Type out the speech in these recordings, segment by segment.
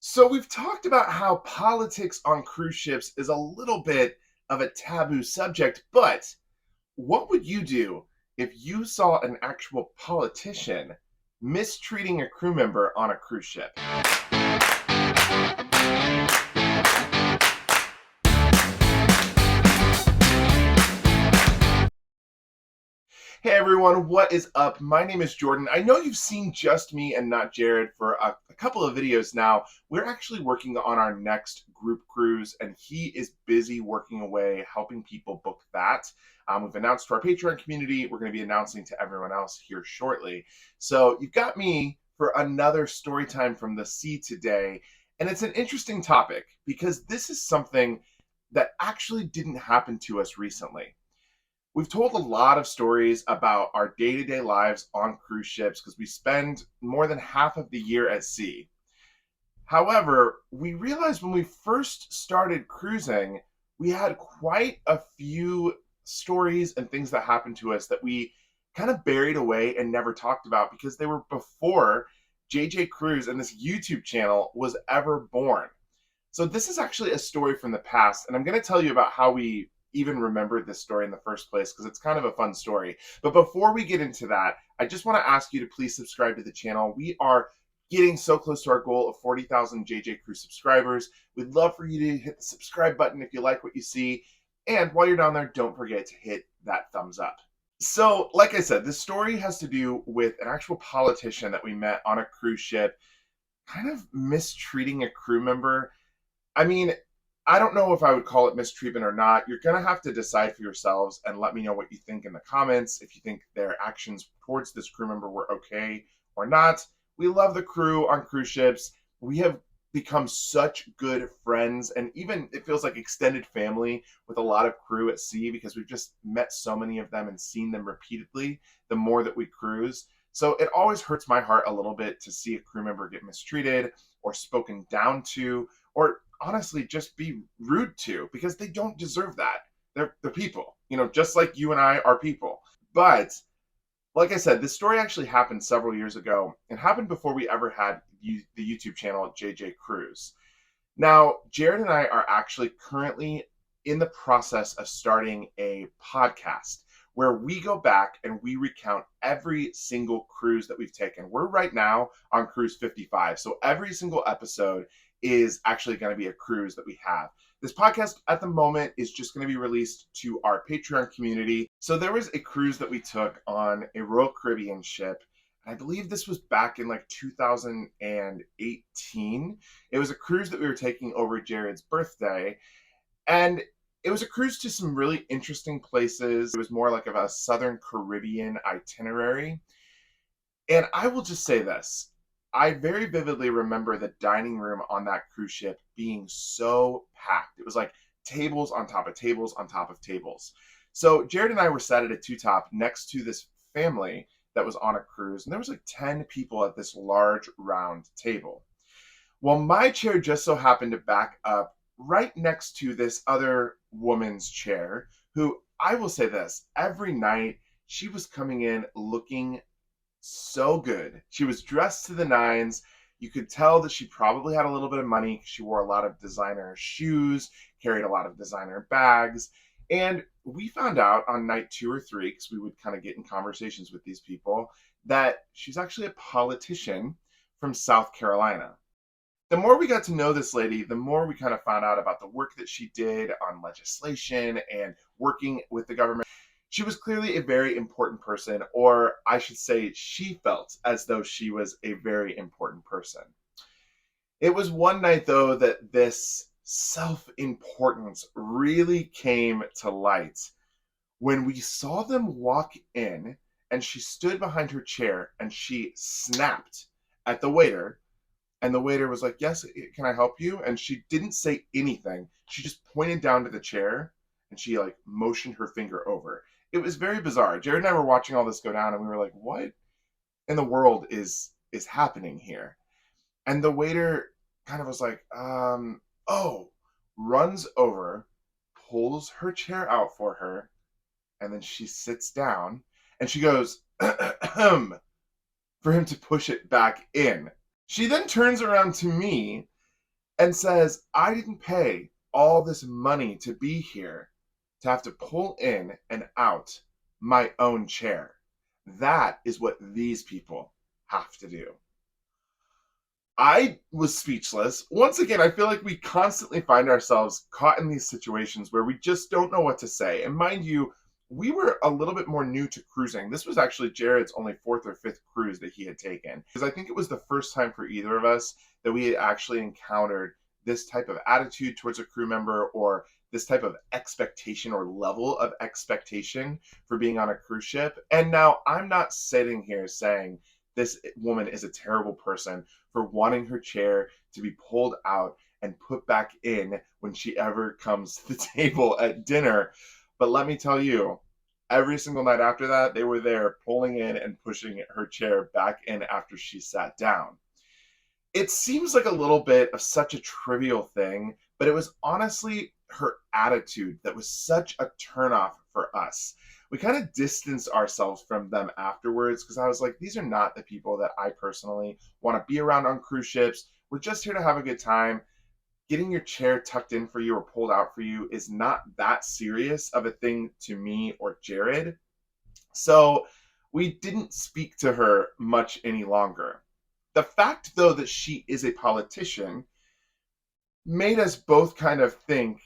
So we've talked about how politics on cruise ships is a little bit of a taboo subject, but what would you do if you saw an actual politician mistreating a crew member on a cruise ship? Hey everyone, what is up? My name is Jordan. I know you've seen Just Me and Not Jared for a couple of videos now. We're actually working on our next group cruise, and he is busy working away helping people book that. We've announced to our Patreon community. We're going to be announcing to everyone else here shortly. So you've got me for another story time from the sea today, and it's an interesting topic because this is something that actually didn't happen to us recently. We've told a lot of stories about our day to day lives on cruise ships because we spend more than half of the year at sea. However, we realized when we first started cruising, we had quite a few stories and things that happened to us that we kind of buried away and never talked about because they were before JJ Cruise and this YouTube channel was ever born. So this is actually a story from the past, and I'm going to tell you about how we even remembered this story in the first place because it's kind of a fun story. But before we get into that, I just want to ask you to please subscribe to the channel. We are getting so close to our goal of 40,000 JJ Crew subscribers. We'd love for you to hit the subscribe button if you like what you see. And while you're down there, don't forget to hit that thumbs up. So, like I said, this story has to do with an actual politician that we met on a cruise ship, kind of mistreating a crew member. I mean, I don't know if I would call it mistreatment or not. You're going to have to decide for yourselves and let me know what you think in the comments. If you think their actions towards this crew member were okay or not. We love the crew on cruise ships. We have become such good friends, and even it feels like extended family with a lot of crew at sea because we've just met so many of them and seen them repeatedly the more that we cruise. So it always hurts my heart a little bit to see a crew member get mistreated or spoken down to, or honestly just be rude to, because they don't deserve that. They're people, just like you and I are people. But like I said, this story actually happened several years ago and happened before we ever had the YouTube channel JJ Cruise. Now, Jared and I are actually currently in the process of starting a podcast where we go back and we recount every single cruise that we've taken. We're right now on cruise 55. So every single episode is actually going to be a cruise that we have. This podcast at the moment is just going to be released to our Patreon community. So there was a cruise that we took on a Royal Caribbean ship. I believe this was back in like 2018. It was a cruise that we were taking over Jared's birthday. And it was a cruise to some really interesting places. It was more like of a Southern Caribbean itinerary. And I will just say this. I very vividly remember the dining room on that cruise ship being so packed. It was like tables on top of tables on top of tables. So Jared and I were sat at a two-top next to this family that was on a cruise, and there was like 10 people at this large round table. Well, my chair just so happened to back up right next to this other woman's chair, who, I will say this, every night she was coming in looking so good. She was dressed to the nines. You could tell that she probably had a little bit of money. She wore a lot of designer shoes, carried a lot of designer bags. And we found out on night 2 or 3, because we would kind of get in conversations with these people, that she's actually a politician from South Carolina. The more we got to know this lady, the more we kind of found out about the work that she did on legislation and working with the government. She was clearly a very important person, or I should say she felt as though she was a very important person. It was one night, though, that this self-importance really came to light when we saw them walk in and she stood behind her chair and she snapped at the waiter, and the waiter was like, "Yes, can I help you?" And she didn't say anything. She just pointed down to the chair and she like motioned her finger over. It was very bizarre. Jared and I were watching all this go down and we were like, what in the world is happening here? And the waiter kind of was like, oh, runs over, pulls her chair out for her, and then she sits down and she goes, for him to push it back in. She then turns around to me and says, I didn't pay all this money to be here to have to pull in and out my own chair. That is what these people have to do. I was speechless. Once again, I feel like we constantly find ourselves caught in these situations where we just don't know what to say. And mind you, we were a little bit more new to cruising. This was actually Jared's only fourth or fifth cruise that he had taken. Because I think it was the first time for either of us that we had actually encountered this type of attitude towards a crew member, or this type of expectation or level of expectation for being on a cruise ship. And now I'm not sitting here saying this woman is a terrible person for wanting her chair to be pulled out and put back in when she ever comes to the table at dinner. But let me tell you, every single night after that, they were there pulling in and pushing her chair back in after she sat down. It seems like a little bit of such a trivial thing, but it was honestly her attitude that was such a turnoff for us. We kind of distanced ourselves from them afterwards because I was like, these are not the people that I personally want to be around on cruise ships. We're just here to have a good time. Getting your chair tucked in for you or pulled out for you is not that serious of a thing to me or Jared. So we didn't speak to her much any longer. The fact, though, that she is a politician made us both kind of think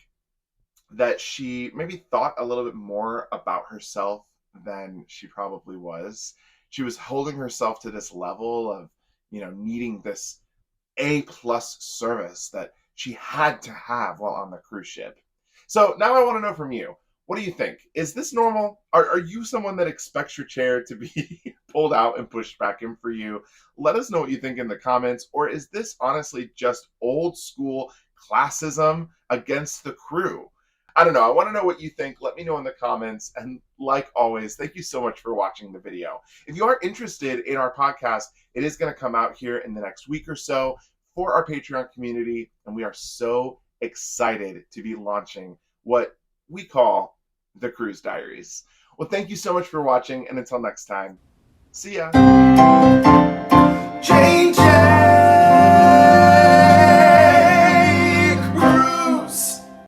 that she maybe thought a little bit more about herself than she probably was. She was holding herself to this level of, needing this A+ service that she had to have while on the cruise ship. So now I want to know from you, what do you think? Is this normal? Are you someone that expects your chair to be pulled out and pushed back in for you? Let us know what you think in the comments. Or is this honestly just old school classism against the crew? I don't know. I want to know what you think. Let me know in the comments. And like always, thank you so much for watching the video. If you are interested in our podcast, it is going to come out here in the next week or so for our Patreon community. And we are so excited to be launching what we call the Cruise Diaries. Well, thank you so much for watching. And until next time, see ya. Change